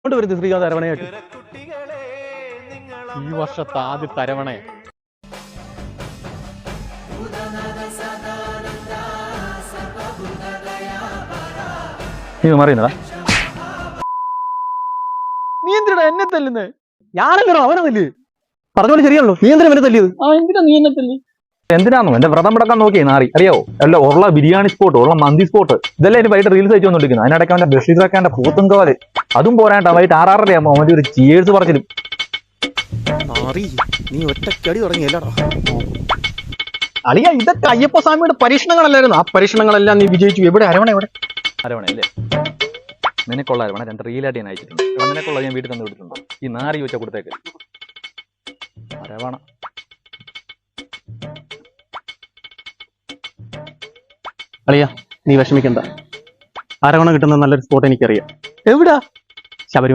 കൊണ്ട് വരുന്നത് ശ്രീകാന്ത് അരവണയായിട്ട് ഈ വർഷത്തെ ആദ്യത്തെ അരവണ. നീ മറിയുന്നടാ, നീ എന്തിനാ എന്നെ തല്ലുന്നേ? ഞാനല്ലോ അവനെ തല്ല്. പറഞ്ഞോളൂ ശരിയാണല്ലോ, നീ എന്തിനാ എന്നെ തല്ലിയത്? എന്തിനാ നീ എന്നെ തല്ലി? എന്തിനാന്നോ എന്റെ വ്രതം മുടക്കാൻ നോക്കിയേ നാറി, അറിയാവോ? അല്ല ഉള്ള ബിരിയാണി സ്പോട്ട്, ഉള്ള മന്തി സ്പോട്ട്, ഇതെല്ലാം എനിക്ക് വൈകിട്ട് റീൽസ് അയച്ചു വന്നോണ്ടിരിക്കുന്നത്. അതിനിടയ്ക്ക് അവന്റെ ബഷീറൊക്കെ പൂത്തും കോല് അതും പോരാട്ടോ. വൈകിട്ട് 6:30 ആകുമ്പോൾ അവന്റെ ഒരു ചിയേഴ്സ് പറച്ചിലും. നീ ഒറ്റക്കടി തുടങ്ങിയല്ലടാ അളിയ, ഇതൊക്കെ അയ്യപ്പസ്വാമിയുടെ പരീക്ഷണങ്ങളല്ലായിരുന്നു. ആ പരീക്ഷണങ്ങളെല്ലാം നീ വിജയിച്ചു. എവിടെ അരവണ? എവിടെ അരവണ അല്ലേ? നിനക്കുള്ള അരവണ 2 റീലായിട്ട് ഞാൻ അയച്ചിട്ടുണ്ട്. നിനക്കുള്ള ഞാൻ വീട്ടിൽ തന്നു വിട്ടിട്ടുണ്ട്. ഈ നാറി വെച്ച കൊടുത്തേക്ക് അരവണ. അളിയ, നീ വിഷമിക്കണ്ട. അരവണ കിട്ടുന്ന നല്ലൊരു സ്പോട്ട് എനിക്കറിയാം. എവിടാ? ശബരിമല.